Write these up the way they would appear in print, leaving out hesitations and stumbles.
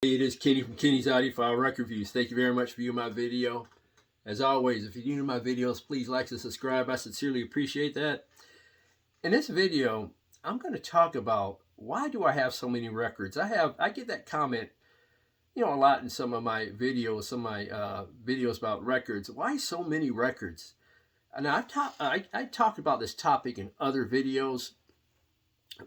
Hey, it is Kenny from Kenny's Audiophile Record Reviews. Thank you very much for viewing my video. As always, if you're new to my videos, please like and subscribe. I sincerely appreciate that. In this video, I'm going to talk about why do I have so many records. I get that comment, a lot in some of my videos, videos about records. Why so many records? And I talked about this topic in other videos,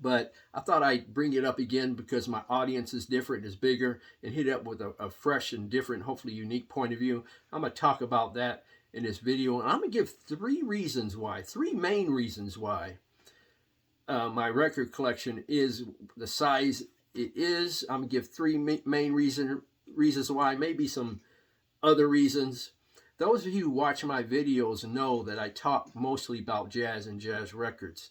but I thought I'd bring it up again because my audience is different, is bigger, and hit it up with a fresh and different, hopefully unique point of view. I'm going to talk about that in this video, and I'm going to give three main reasons why my record collection is the size it is. I'm going to give three main reasons why, maybe some other reasons. Those of you who watch my videos know that I talk mostly about jazz and jazz records.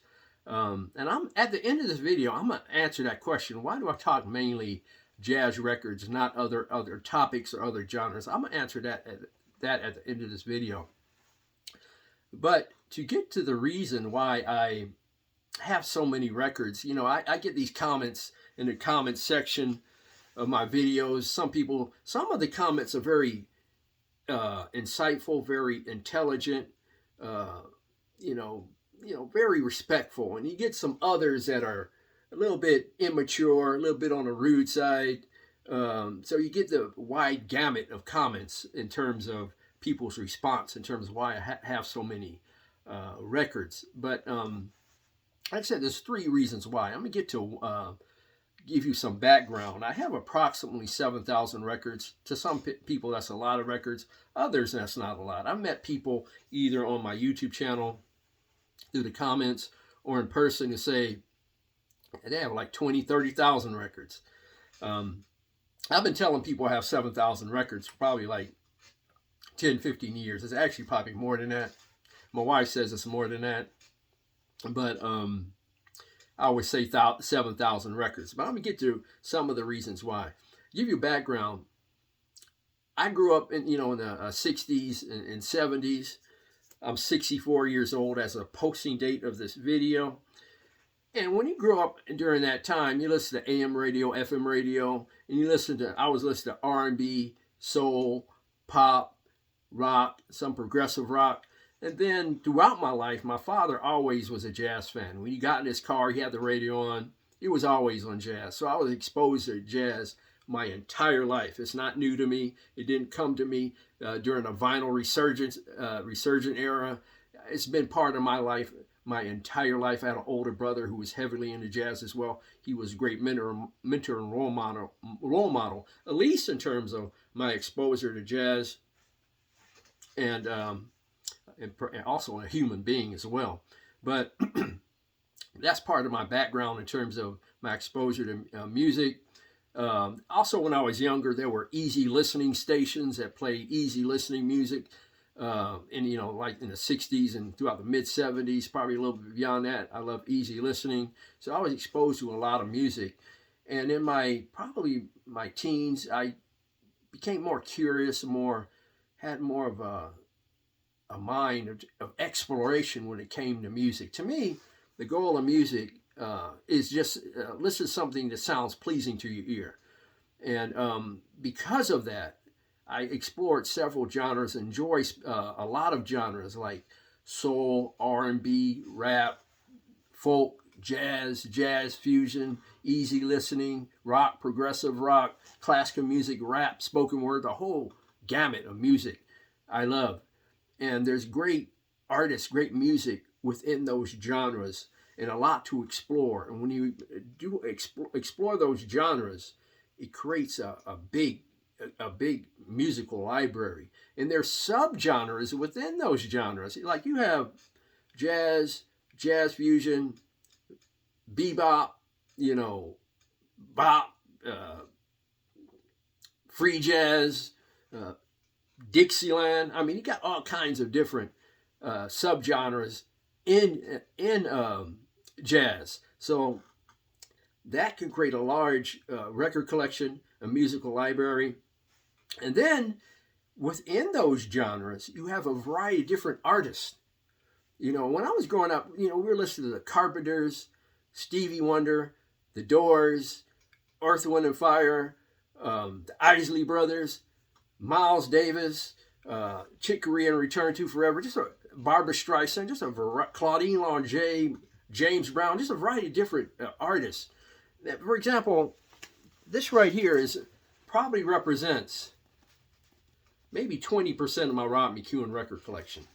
And I'm at the end of this video, I'm going to answer that question. Why do I talk mainly jazz records, not other topics or other genres? I'm going to answer that at the end of this video. But to get to the reason why I have so many records, I get these comments in the comment section of my videos. Some of the comments are very insightful, very intelligent, very respectful, and you get some others that are a little bit immature, a little bit on the rude side. So you get the wide gamut of comments in terms of people's response, in terms of why I have so many records. But like I said, there's three reasons why. I'm gonna get to give you some background. I have approximately 7,000 records. To some people, that's a lot of records. Others, that's not a lot. I've met people either on my YouTube channel, through the comments, or in person, to say they have like 20, 30,000 records. I've been telling people I have 7,000 records for probably like 10, 15 years. It's actually probably more than that. My wife says it's more than that. But I always say 7,000 records. But I'm going to get to some of the reasons why. Give you background. I grew up in the 60s and 70s. I'm 64 years old as a posting date of this video. And when you grow up during that time, you listen to AM radio, FM radio, and I was listening to R&B, soul, pop, rock, some progressive rock. And then throughout my life, my father always was a jazz fan. When he got in his car, he had the radio on. It was always on jazz. So I was exposed to jazz my entire life. It's not new to me. It didn't come to me during a vinyl resurgent era. It's been part of my life my entire life. I had an older brother who was heavily into jazz as well. He was a great mentor and role model, at least in terms of my exposure to jazz, and also a human being as well. But that's part of my background in terms of my exposure to music. Also, when I was younger, there were easy listening stations that played easy listening music. Like in the 60s and throughout the mid 70s, probably a little bit beyond that. I love easy listening. So I was exposed to a lot of music. And in my teens, I became more curious, had more of a mind of exploration when it came to music. To me, the goal of music is just listen to something that sounds pleasing to your ear. And because of that, I explored several genres, enjoy a lot of genres like soul, R&B, rap, folk, jazz fusion, easy listening, rock, progressive rock, classical music, rap, spoken word, the whole gamut of music I love. And there's great artists, great music within those genres, and a lot to explore. And when you do explore those genres, it creates a big musical library. And there's subgenres within those genres. Like you have jazz fusion, bebop, bop, free jazz, Dixieland. I mean, you got all kinds of different subgenres in jazz. So that can create a large record collection, a musical library. And then within those genres, you have a variety of different artists. When I was growing up, we were listening to the Carpenters, Stevie Wonder, the Doors, Earth, Wind and Fire, the Isley Brothers, Miles Davis, Chick Corea and Return to Forever, just a Barbara Streisand, just a Claudine Longet, James Brown, just a variety of different artists. For example, this right here probably represents maybe 20% of my Rod McEwen record collection.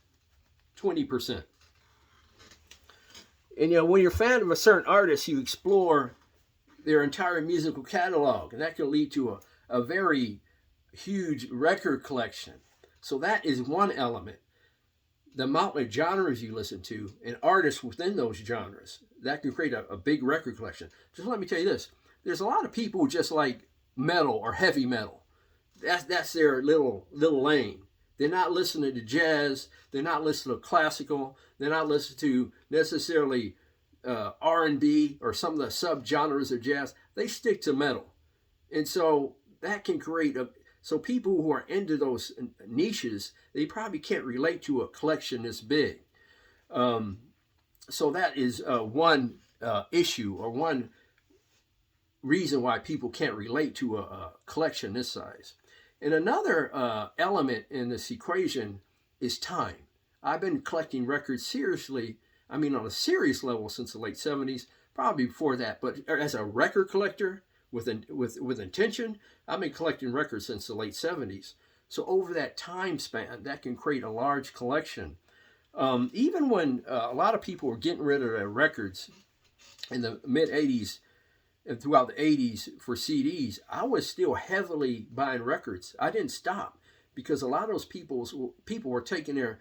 20%. And when you're a fan of a certain artist, you explore their entire musical catalog, and that can lead to a very huge record collection. So that is one element. The amount of genres you listen to and artists within those genres, that can create a big record collection. Just let me tell you this. There's a lot of people who just like metal or heavy metal. That's their little lane. They're not listening to jazz. They're not listening to classical. They're not listening to necessarily R&B or some of the subgenres of jazz. They stick to metal. And so that can create so people who are into those niches, they probably can't relate to a collection this big. So that is one issue or one reason why people can't relate to a collection this size. And another element in this equation is time. I've been collecting records seriously, on a serious level since the late 70s, probably before that. But as a record collector with intention, I've been collecting records since the late 70s. So over that time span, that can create a large collection. Even when a lot of people were getting rid of their records in the mid-80s and throughout the 80s for CDs, I was still heavily buying records. I didn't stop because a lot of those people were taking their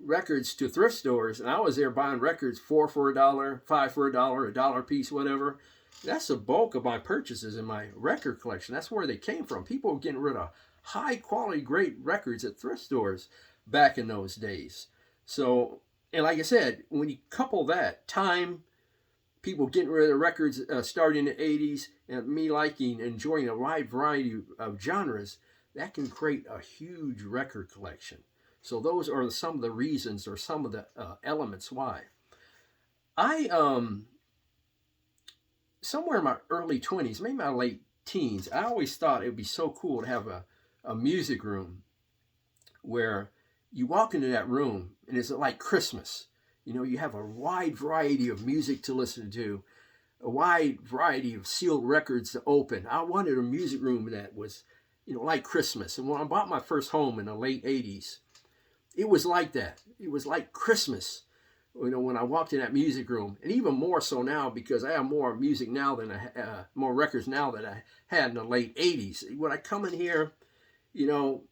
records to thrift stores, and I was there buying records, 4 for $1, 5 for $1, $1 a piece, whatever. That's the bulk of my purchases in my record collection. That's where they came from. People were getting rid of high quality, great records at thrift stores back in those days. So, and like I said, when you couple that, time, people getting rid of records starting in the 80s, and me enjoying a wide variety of genres, that can create a huge record collection. So those are some of the reasons or some of the elements why. I, somewhere in my early 20s, maybe my late teens, I always thought it would be so cool to have a music room where you walk into that room and it's like Christmas. You have a wide variety of music to listen to, a wide variety of sealed records to open. I wanted a music room that was, like Christmas. And when I bought my first home in the late 80s, it was like that. It was like Christmas, when I walked in that music room. And even more so now because I have more music now than more records now than I had in the late 80s. When I come in here, to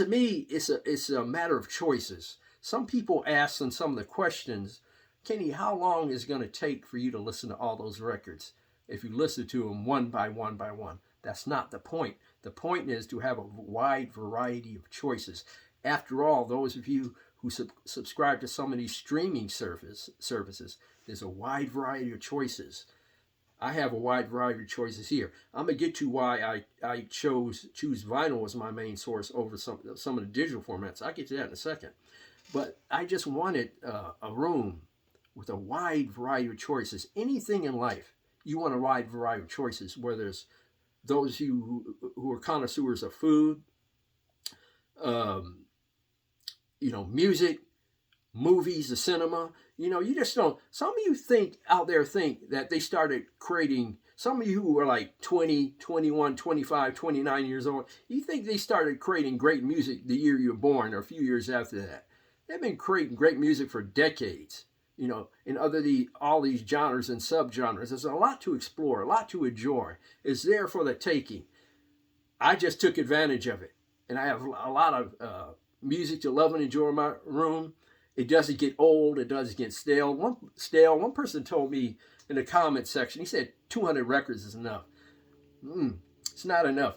me, it's a matter of choices. Some people ask in some of the questions, Kenny, how long is it going to take for you to listen to all those records if you listen to them one by one by one? That's not the point. The point is to have a wide variety of choices. After all, those of you who subscribe to some of these streaming services, there's a wide variety of choices. I have a wide variety of choices here. I'm going to get to why I choose vinyl as my main source over some of the digital formats. I'll get to that in a second. But I just wanted a room with a wide variety of choices. Anything in life, you want a wide variety of choices, whether there's those of you who are connoisseurs of food, music, movies, the cinema. You just don't. Some of you think that they started creating, some of you who are like 20, 21, 25, 29 years old, you think they started creating great music the year you were born or a few years after that. They've been creating great music for decades, in all these genres and subgenres. There's a lot to explore, a lot to enjoy. It's there for the taking. I just took advantage of it. And I have a lot of music to love and enjoy in my room. It doesn't get old. It doesn't get stale. One person told me in the comment section, he said 200 records is enough. It's not enough.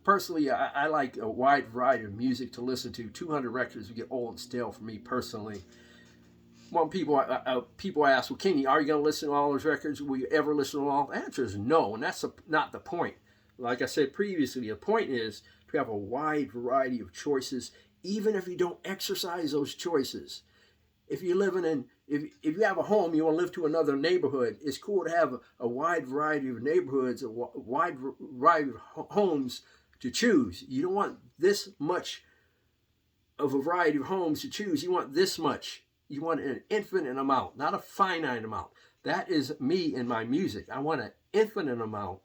Personally, I like a wide variety of music to listen to. 200 records would get old and stale for me personally. When people ask, well, Kenny, are you going to listen to all those records? Will you ever listen to all? The answer is no, and that's not the point. Like I said previously, the point is to have a wide variety of choices, even if you don't exercise those choices. If you're living in if you have a home, you want to live to another neighborhood, it's cool to have a wide variety of neighborhoods, a wide variety of homes to choose. You don't want this much of a variety of homes to choose. You want this much. You want an infinite amount, not a finite amount. That is me in my music. I want an infinite amount,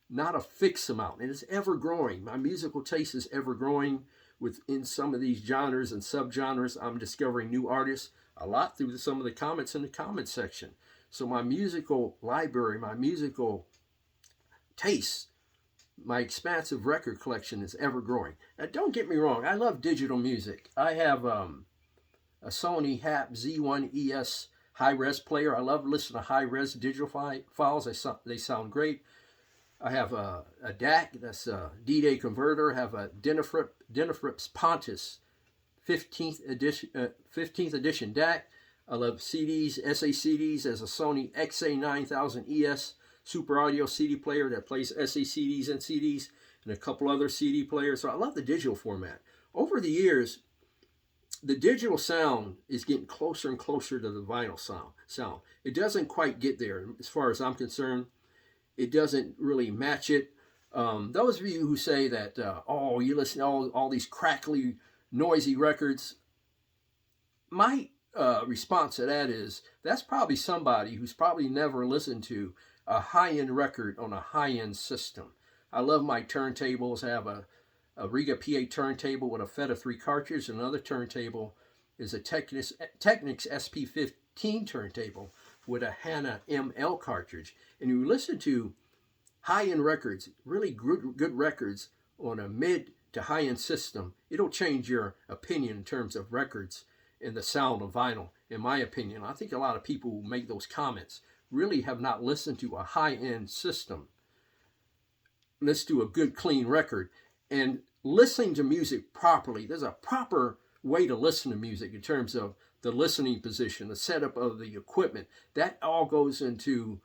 not a fixed amount. And it's ever growing. My musical taste is ever growing within some of these genres and subgenres. I'm discovering new artists a lot through some of the comments in the comment section. So my musical library, my musical taste, my expansive record collection is ever growing. Now, don't get me wrong. I love digital music. I have a Sony Z1ES high-res player. I love listening to high-res digital files. They sound great. I have a DAC, that's a D-Day converter. I have a Denafrips Pontus 15th edition DAC. I love CDs, SACDs. As a Sony XA9000ES super audio CD player that plays SACDs and CDs, and a couple other CD players. So I love the digital format. Over the years, the digital sound is getting closer and closer to the vinyl sound. It doesn't quite get there as far as I'm concerned. It doesn't really match it. Those of you who say that, oh, you listen to all these crackly, noisy records, my response to that is, that's probably somebody who's probably never listened to a high-end record on a high-end system. I love my turntables. I have a Rega P8 turntable with a Apheta 3 cartridge. Another turntable is a Technics SP-15 turntable with a Hana ML cartridge. And you listen to high-end records, really good records on a mid to high-end system, it'll change your opinion in terms of records and the sound of vinyl, in my opinion. I think a lot of people who make those comments really have not listened to a high-end system. Listen to a good, clean record. And listening to music properly, there's a proper way to listen to music in terms of the listening position, the setup of the equipment. That all goes into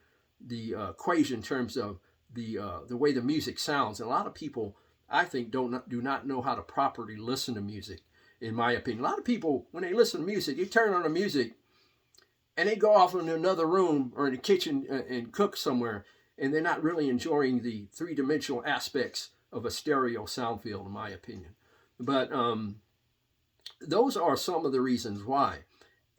the equation in terms of the way the music sounds. And a lot of people, I think, do not know how to properly listen to music, in my opinion. A lot of people, when they listen to music, they turn on the music and they go off into another room or in the kitchen and cook somewhere, and they're not really enjoying the three-dimensional aspects of a stereo sound field, in my opinion. But those are some of the reasons why.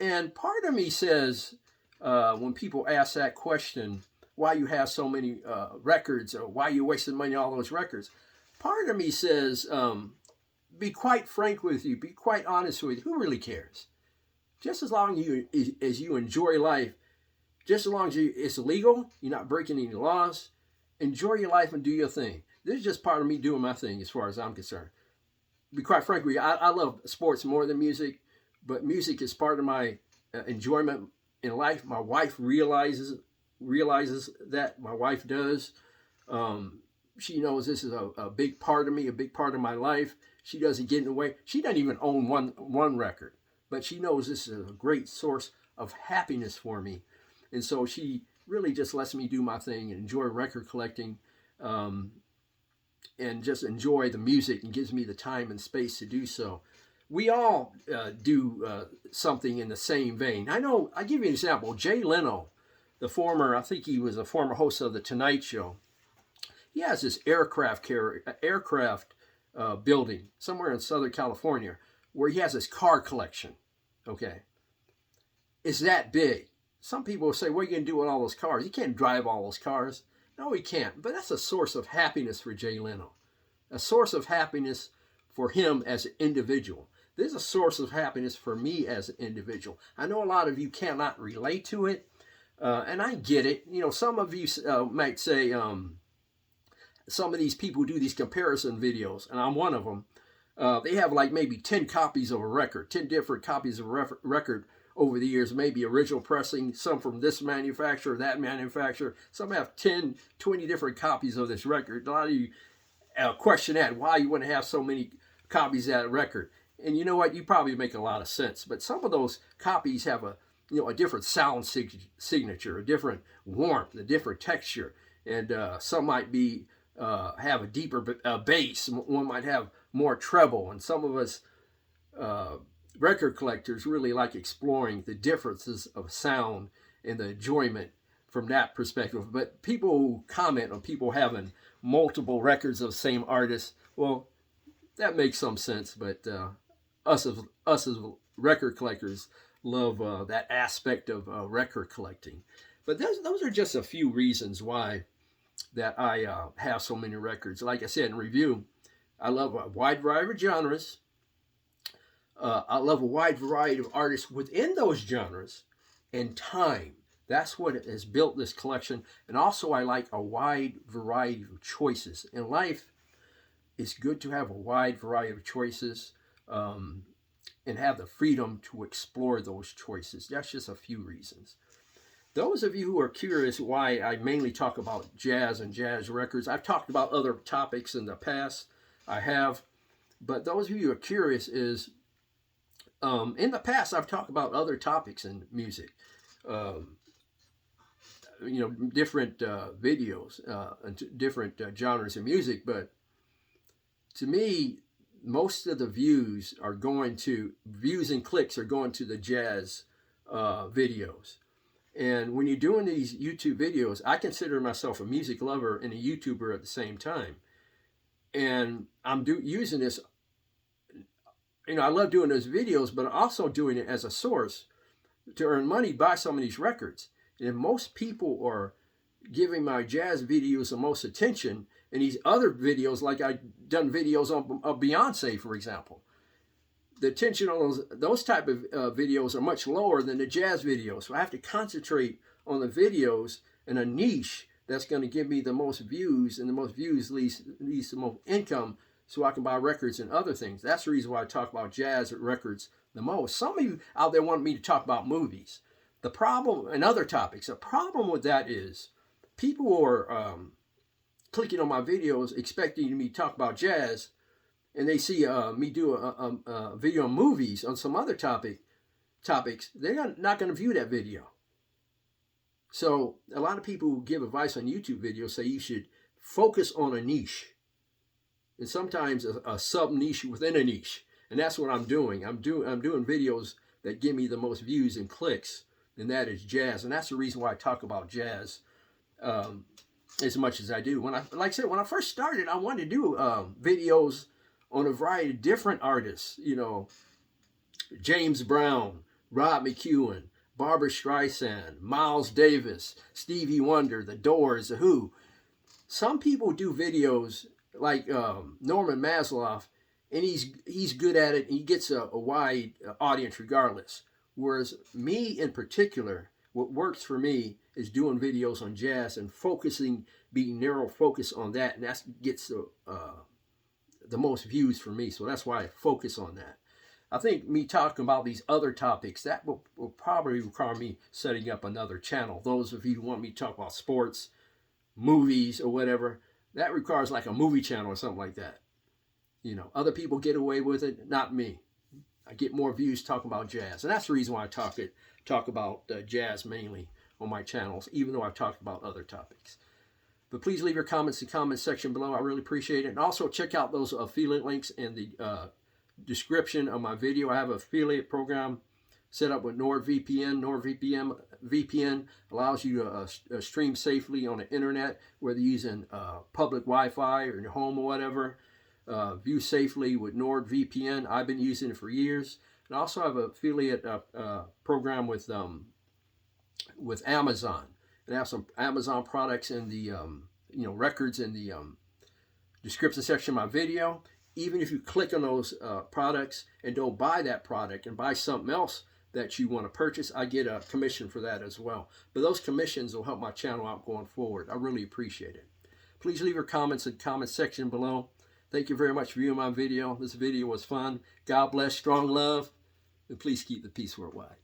And part of me says, when people ask that question, why you have so many records, or why you wasted money on all those records, part of me says, be quite frank with you, be quite honest with you. Who really cares? Just as long as you enjoy life, just as long as it's legal, you're not breaking any laws, enjoy your life and do your thing. This is just part of me doing my thing as far as I'm concerned. Be quite frank with you, I love sports more than music, but music is part of my enjoyment in life. My wife realizes that. My wife does. She knows this is a big part of me, a big part of my life. She doesn't get in the way. She doesn't even own one record, but she knows this is a great source of happiness for me. And so she really just lets me do my thing and enjoy record collecting, and just enjoy the music, and gives me the time and space to do so. We all do something in the same vein. I know, I'll give you an example. Jay Leno, I think he was a former host of The Tonight Show. He has this aircraft building somewhere in Southern California where he has his car collection. Okay. It's that big. Some people will say, what are you going to do with all those cars? You can't drive all those cars. No, he can't. But that's a source of happiness for Jay Leno. A source of happiness for him as an individual. This is a source of happiness for me as an individual. I know a lot of you cannot relate to it. And I get it. You know, some of you might say, some of these people do these comparison videos, and I'm one of them. They have like maybe 10 copies of a record, 10 different copies of a record over the years, maybe original pressing, some from this manufacturer, that manufacturer. Some have 10, 20 different copies of this record. A lot of you question that, why you want to have so many copies of that record. And you know what? You probably make a lot of sense. But some of those copies have a different sound signature, a different warmth, a different texture. And some might be have a deeper bass. One might have more treble. And some of us record collectors really like exploring the differences of sound and the enjoyment from that perspective. But people who comment on people having multiple records of the same artist, well, that makes some sense. But us as record collectors love that aspect of record collecting. But those are just a few reasons why that I have so many records. Like I said in review, I love a wide variety of genres. I love a wide variety of artists within those genres and time. That's what has built this collection. And also I like a wide variety of choices. In life, it's good to have a wide variety of choices and have the freedom to explore those choices. That's just a few reasons. Those of you who are curious why I mainly talk about jazz and jazz records, I've talked about other topics in the past. I have. But those of you who are curious is, in the past, I've talked about other topics in music. Different videos, different genres of music. But to me, most of the views and clicks are going to the jazz videos. And when you're doing these YouTube videos, I consider myself a music lover and a YouTuber at the same time. And I'm using this, I love doing those videos, but I'm also doing it as a source to earn money by some of these records. And most people are giving my jazz videos the most attention, and these other videos, like I've done videos on Beyonce, for example, the attention on those type of videos are much lower than the jazz videos. So I have to concentrate on the videos in a niche that's going to give me the most views, and the most views leads the most income, so I can buy records and other things. That's the reason why I talk about jazz records the most. Some of you out there want me to talk about movies. The problem, and other topics, the problem with that is people are clicking on my videos expecting me to talk about jazz, and they see me do a video on movies on some other topics, they're not going to view that video. So a lot of people who give advice on YouTube videos say you should focus on a niche, and sometimes a sub niche within a niche. And that's what I'm doing. I'm doing videos that give me the most views and clicks, and that is jazz. And that's the reason why I talk about jazz as much as I do. When I first started, I wanted to do videos on a variety of different artists. James Brown, Rod McEwen, Barbra Streisand, Miles Davis, Stevie Wonder, The Doors, The Who. Some people do videos like Norman Maslow, and he's good at it, and he gets a wide audience regardless. Whereas me in particular, what works for me is doing videos on jazz and being narrow focus on that, and that gets the most views for me. So that's why I focus on that. I think me talking about these other topics, that will probably require me setting up another channel. Those of you who want me to talk about sports, movies, or whatever, that requires like a movie channel or something like that. Other people get away with it, not me. I get more views talking about jazz. And that's the reason why I talk about jazz mainly on my channels, even though I've talked about other topics. But please leave your comments in the comment section below. I really appreciate it. And also check out those affiliate links in the description of my video. I have an affiliate program set up with NordVPN. NordVPN allows you to stream safely on the internet, whether you're using public Wi-Fi or in your home or whatever. View safely with NordVPN. I've been using it for years. And I also have an affiliate program with Amazon. And I have some Amazon products in the records in the description section of my video. Even if you click on those products and don't buy that product and buy something else that you want to purchase, I get a commission for that as well. But those commissions will help my channel out going forward. I really appreciate it. Please leave your comments in the comment section below. Thank you very much for viewing my video. This video was fun. God bless, strong love, and please keep the peace worldwide.